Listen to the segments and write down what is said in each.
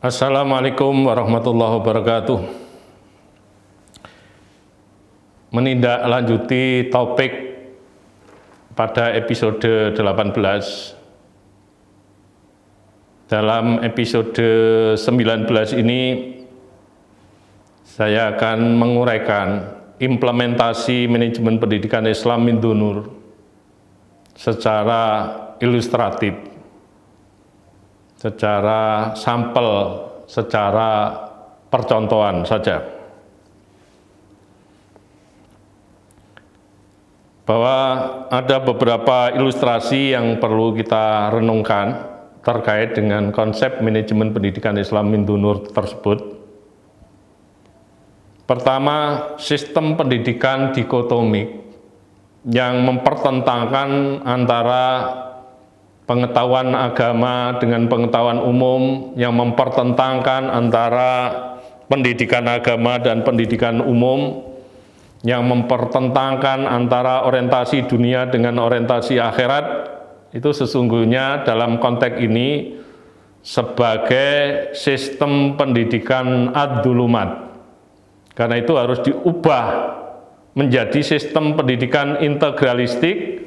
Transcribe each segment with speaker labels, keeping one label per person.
Speaker 1: Assalamualaikum warahmatullahi wabarakatuh. Menindaklanjuti topik pada episode 18. Dalam episode 19 ini saya akan menguraikan implementasi manajemen pendidikan Islam Mindunur secara ilustratif, secara sampel, secara percontohan saja. Bahwa ada beberapa ilustrasi yang perlu kita renungkan terkait dengan konsep manajemen pendidikan Islam Mindunur tersebut. Pertama, sistem pendidikan dikotomik yang mempertentangkan antara pengetahuan agama dengan pengetahuan umum, yang mempertentangkan antara pendidikan agama dan pendidikan umum, yang mempertentangkan antara orientasi dunia dengan orientasi akhirat. Itu sesungguhnya dalam konteks ini sebagai sistem pendidikan ad-dulumat. Karena itu harus diubah menjadi sistem pendidikan integralistik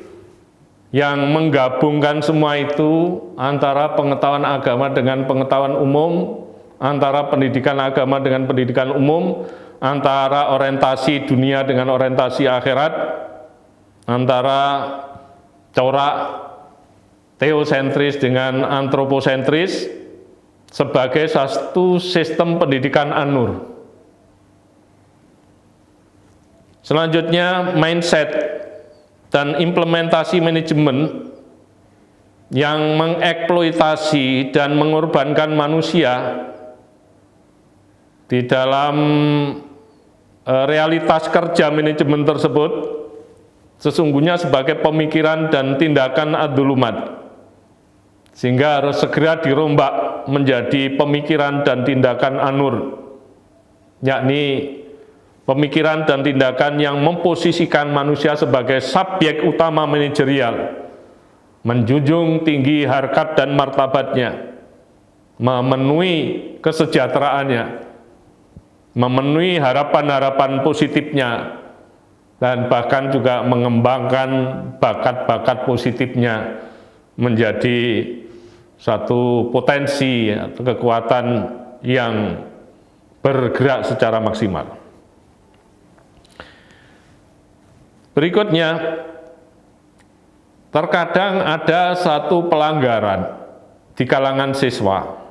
Speaker 1: yang menggabungkan semua itu, antara pengetahuan agama dengan pengetahuan umum, antara pendidikan agama dengan pendidikan umum, antara orientasi dunia dengan orientasi akhirat, antara corak teosentris dengan antroposentris sebagai satu sistem pendidikan an-nur. Selanjutnya, mindset dan implementasi manajemen yang mengeksploitasi dan mengorbankan manusia di dalam realitas kerja manajemen tersebut sesungguhnya sebagai pemikiran dan tindakan ad-dulumat, sehingga harus segera dirombak menjadi pemikiran dan tindakan an-nur, yakni pemikiran dan tindakan yang memposisikan manusia sebagai subjek utama manajerial, menjunjung tinggi harkat dan martabatnya, memenuhi kesejahteraannya, memenuhi harapan-harapan positifnya, dan bahkan juga mengembangkan bakat-bakat positifnya menjadi satu potensi atau kekuatan yang bergerak secara maksimal. Berikutnya, terkadang ada satu pelanggaran di kalangan siswa.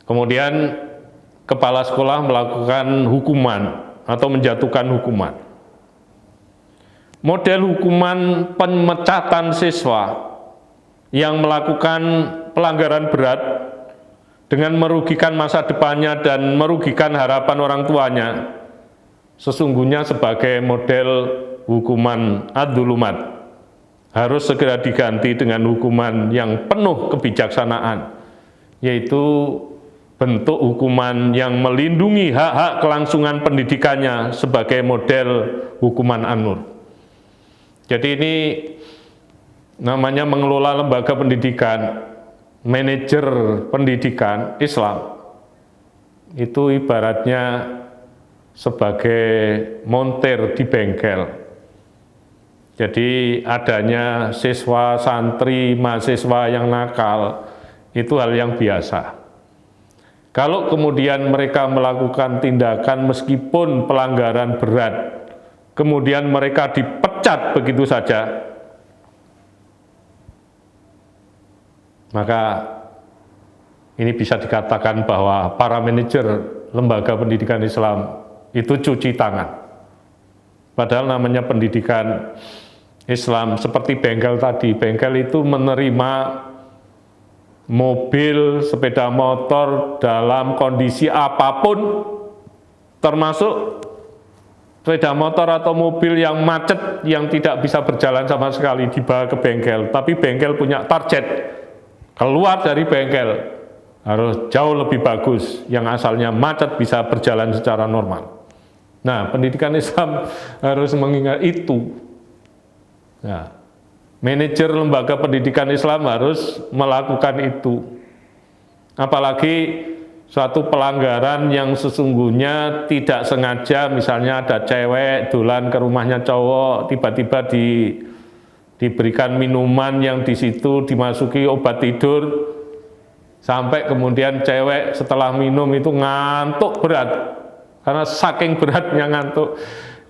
Speaker 1: Kemudian kepala sekolah melakukan hukuman atau menjatuhkan hukuman. Model hukuman pemecatan siswa yang melakukan pelanggaran berat dengan merugikan masa depannya dan merugikan harapan orang tuanya sesungguhnya sebagai model hukuman ad-dulumat, harus segera diganti dengan hukuman yang penuh kebijaksanaan, yaitu bentuk hukuman yang melindungi hak-hak kelangsungan pendidikannya sebagai model hukuman an-nur. Jadi ini namanya mengelola lembaga pendidikan, manajer pendidikan Islam, itu ibaratnya sebagai montir di bengkel. Jadi adanya siswa, santri, mahasiswa yang nakal itu hal yang biasa. Kalau kemudian mereka melakukan tindakan meskipun pelanggaran berat, kemudian mereka dipecat begitu saja, maka ini bisa dikatakan bahwa para manajer lembaga pendidikan Islam itu cuci tangan. Padahal namanya pendidikan Islam seperti bengkel tadi. Bengkel itu menerima mobil, sepeda motor dalam kondisi apapun, termasuk sepeda motor atau mobil yang macet, yang tidak bisa berjalan sama sekali, dibawa ke bengkel. Tapi bengkel punya target, keluar dari bengkel harus jauh lebih bagus, yang asalnya macet bisa berjalan secara normal. Nah, pendidikan Islam harus mengingat itu. Nah, manajer lembaga pendidikan Islam harus melakukan itu. Apalagi suatu pelanggaran yang sesungguhnya tidak sengaja, misalnya ada cewek dolan ke rumahnya cowok, tiba-tiba diberikan minuman yang di situ dimasuki obat tidur, sampai kemudian cewek setelah minum itu ngantuk berat, karena saking beratnya ngantuk,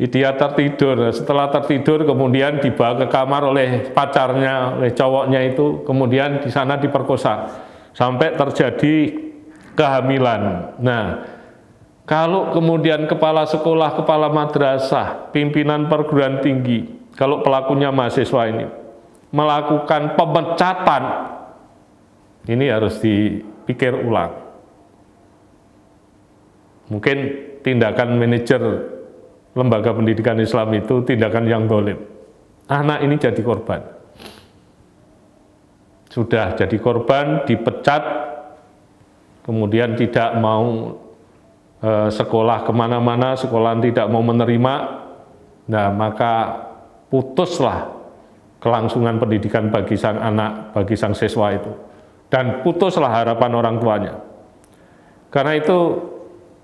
Speaker 1: dia tertidur. Setelah tertidur kemudian dibawa ke kamar oleh pacarnya, oleh cowoknya itu, kemudian di sana diperkosa sampai terjadi kehamilan. Nah, kalau kemudian kepala sekolah, kepala madrasah, pimpinan perguruan tinggi, kalau pelakunya mahasiswa ini melakukan pemecatan, ini harus dipikir ulang. Mungkin tindakan manajer lembaga pendidikan Islam itu tindakan yang dolim. Anak ini jadi korban. Sudah jadi korban, dipecat, kemudian tidak mau sekolah kemana-mana, sekolah tidak mau menerima, nah maka putuslah kelangsungan pendidikan bagi sang anak, bagi sang siswa itu. Dan putuslah harapan orang tuanya. Karena itu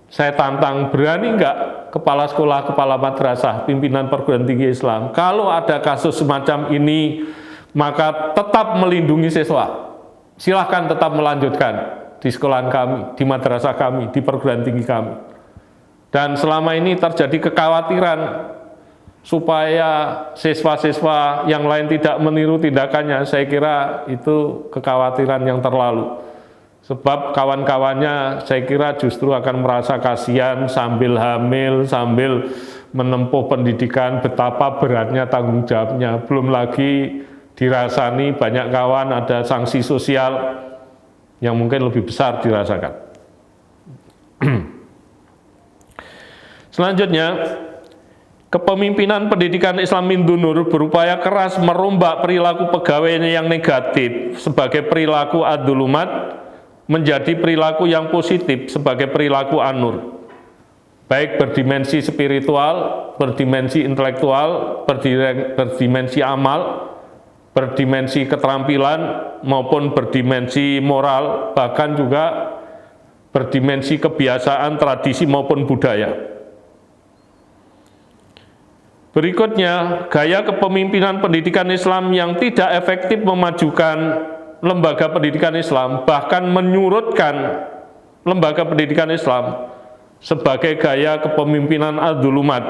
Speaker 1: saya tantang, berani enggak kepala sekolah, kepala madrasah, pimpinan perguruan tinggi Islam, kalau ada kasus semacam ini, maka tetap melindungi siswa. Silahkan tetap melanjutkan di sekolahan kami, di madrasah kami, di perguruan tinggi kami. Dan selama ini terjadi kekhawatiran supaya siswa-siswa yang lain tidak meniru tindakannya, saya kira itu kekhawatiran yang terlalu. Sebab kawan-kawannya saya kira justru akan merasa kasihan sambil hamil, sambil menempuh pendidikan, betapa beratnya tanggung jawabnya. Belum lagi dirasani banyak kawan ada sanksi sosial yang mungkin lebih besar dirasakan. Selanjutnya, kepemimpinan pendidikan Islam Indunur berupaya keras merombak perilaku pegawainya yang negatif sebagai perilaku ad-dulumat menjadi perilaku yang positif sebagai perilaku an-nur, baik berdimensi spiritual, berdimensi intelektual, berdimensi amal, berdimensi keterampilan maupun berdimensi moral, bahkan juga berdimensi kebiasaan, tradisi maupun budaya. Berikutnya, gaya kepemimpinan pendidikan Islam yang tidak efektif memajukan lembaga pendidikan Islam, bahkan menyurutkan lembaga pendidikan Islam sebagai gaya kepemimpinan ad-dulumat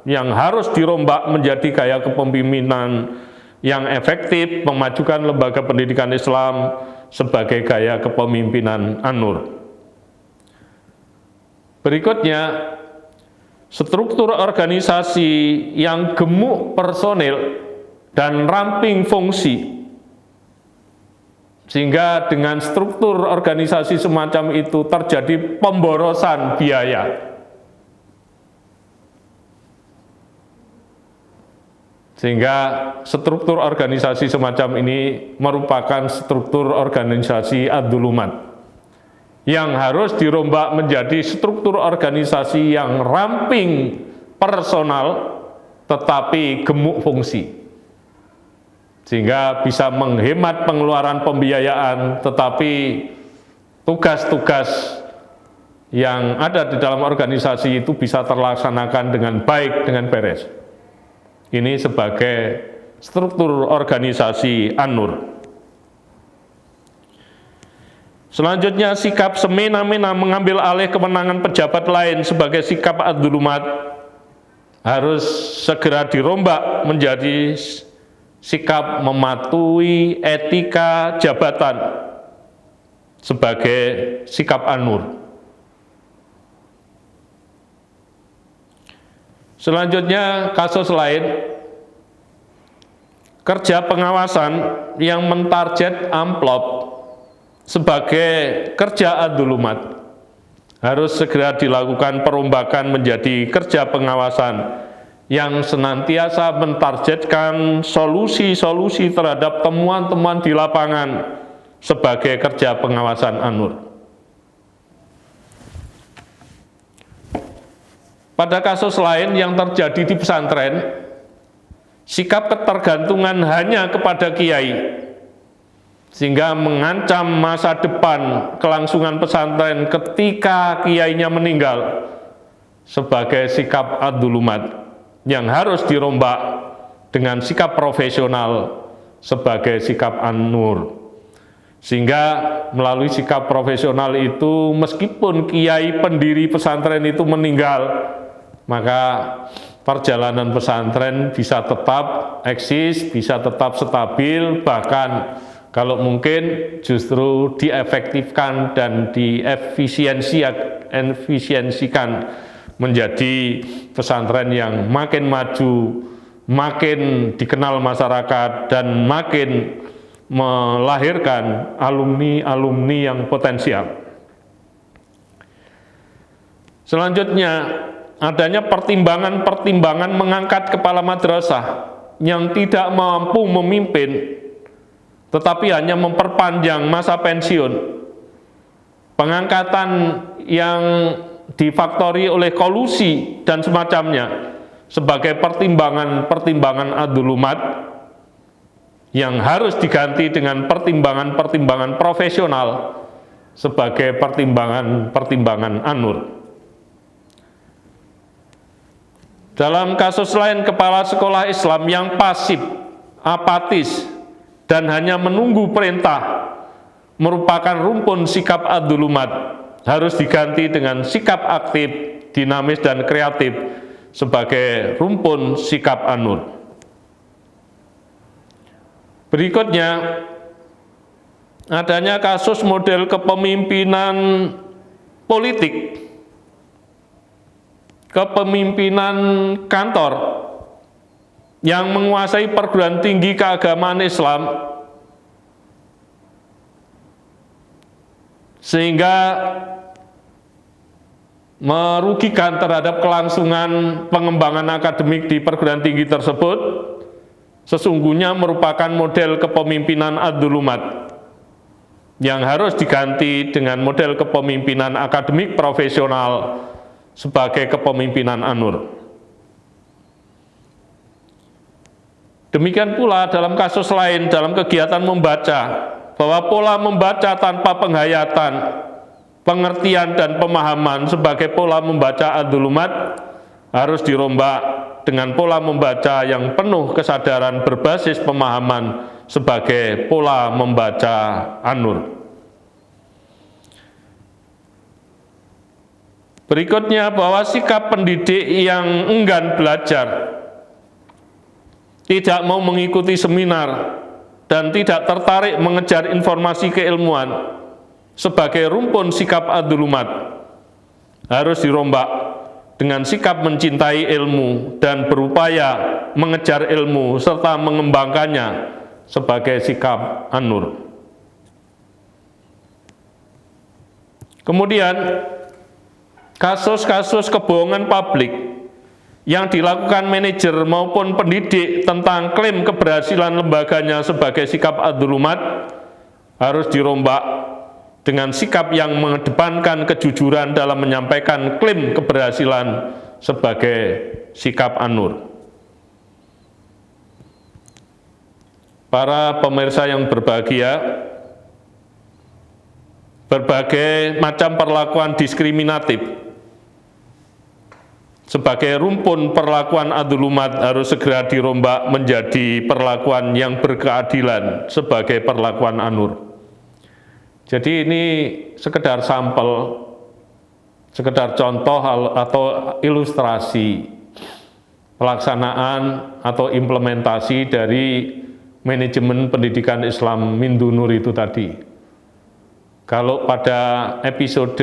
Speaker 1: yang harus dirombak menjadi gaya kepemimpinan yang efektif memajukan lembaga pendidikan Islam sebagai gaya kepemimpinan an-nur. Berikutnya, struktur organisasi yang gemuk personil dan ramping fungsi, sehingga dengan struktur organisasi semacam itu terjadi pemborosan biaya. Sehingga struktur organisasi semacam ini merupakan struktur organisasi ad-dulumat yang harus dirombak menjadi struktur organisasi yang ramping personal tetapi gemuk fungsi, sehingga bisa menghemat pengeluaran pembiayaan, tetapi tugas-tugas yang ada di dalam organisasi itu bisa terlaksanakan dengan baik, dengan beres. Ini sebagai struktur organisasi an-nur. Selanjutnya, sikap semena-mena mengambil alih kewenangan pejabat lain sebagai sikap ad-dulumat harus segera dirombak menjadi sikap mematuhi etika jabatan sebagai sikap an-nur. Selanjutnya, kasus lain, kerja pengawasan yang mentarget amplop sebagai kerja ad-dulumat harus segera dilakukan perombakan menjadi kerja pengawasan yang senantiasa mentargetkan solusi-solusi terhadap temuan-temuan di lapangan sebagai kerja pengawasan an-nur. Pada kasus lain yang terjadi di pesantren, sikap ketergantungan hanya kepada kiai sehingga mengancam masa depan kelangsungan pesantren ketika kiainya meninggal sebagai sikap ad-dulumat yang harus dirombak dengan sikap profesional sebagai sikap an-nur. Sehingga melalui sikap profesional itu, meskipun kiai pendiri pesantren itu meninggal, maka perjalanan pesantren bisa tetap eksis, bisa tetap stabil, bahkan kalau mungkin justru diefektifkan dan diefisiensikan menjadi pesantren yang makin maju, makin dikenal masyarakat, dan makin melahirkan alumni-alumni yang potensial. Selanjutnya, adanya pertimbangan-pertimbangan mengangkat kepala madrasah yang tidak mampu memimpin, tetapi hanya memperpanjang masa pensiun. Pengangkatan yang difaktori oleh kolusi dan semacamnya sebagai pertimbangan-pertimbangan ad-dulumat yang harus diganti dengan pertimbangan-pertimbangan profesional sebagai pertimbangan-pertimbangan an-nur. Dalam kasus lain, kepala sekolah Islam yang pasif, apatis, dan hanya menunggu perintah merupakan rumpun sikap ad-dulumat, harus diganti dengan sikap aktif, dinamis, dan kreatif sebagai rumpun sikap an-nur. Berikutnya, adanya kasus model kepemimpinan politik, kepemimpinan kantor yang menguasai perguruan tinggi keagamaan Islam, sehingga merugikan terhadap kelangsungan pengembangan akademik di perguruan tinggi tersebut. Sesungguhnya merupakan model kepemimpinan ad-dulumat yang harus diganti dengan model kepemimpinan akademik profesional sebagai kepemimpinan an-nur. Demikian pula dalam kasus lain, dalam kegiatan membaca, bahwa pola membaca tanpa penghayatan, pengertian, dan pemahaman sebagai pola membaca ad-dulumat harus dirombak dengan pola membaca yang penuh kesadaran berbasis pemahaman sebagai pola membaca an-nur. Berikutnya, bahwa sikap pendidik yang enggan belajar, tidak mau mengikuti seminar, dan tidak tertarik mengejar informasi keilmuan sebagai rumpun sikap ad-dulumat harus dirombak dengan sikap mencintai ilmu dan berupaya mengejar ilmu serta mengembangkannya sebagai sikap an-nur. Kemudian, kasus-kasus kebohongan publik yang dilakukan manajer maupun pendidik tentang klaim keberhasilan lembaganya sebagai sikap ad-dulumat harus dirombak dengan sikap yang mengedepankan kejujuran dalam menyampaikan klaim keberhasilan sebagai sikap an-nur. Para pemirsa yang berbahagia, berbagai macam perlakuan diskriminatif sebagai rumpun perlakuan ad-dulumat harus segera dirombak menjadi perlakuan yang berkeadilan sebagai perlakuan an-nur. Jadi ini sekedar sampel, sekedar contoh atau ilustrasi pelaksanaan atau implementasi dari manajemen pendidikan Islam Mindunur itu tadi. Kalau pada episode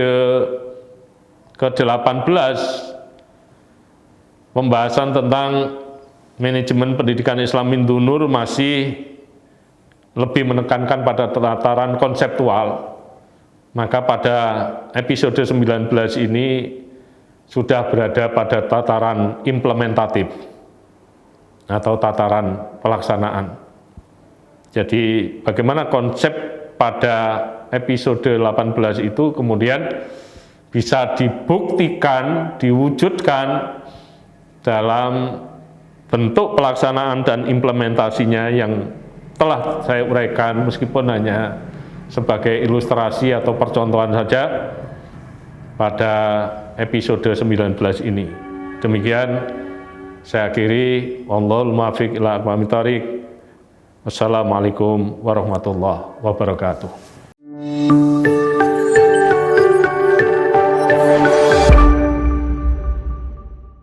Speaker 1: ke-18 pembahasan tentang manajemen pendidikan Islam Mindunur masih lebih menekankan pada tataran konseptual, maka pada episode 19 ini sudah berada pada tataran implementatif atau tataran pelaksanaan. Jadi bagaimana konsep pada episode 18 itu kemudian bisa dibuktikan, diwujudkan dalam bentuk pelaksanaan dan implementasinya yang telah saya uraikan meskipun hanya sebagai ilustrasi atau percontohan saja pada episode 19 ini. Demikian saya akhiri. Wallahul muwaffiq ila aqwamit thoriq. Wassalamualaikum warahmatullahi wabarakatuh.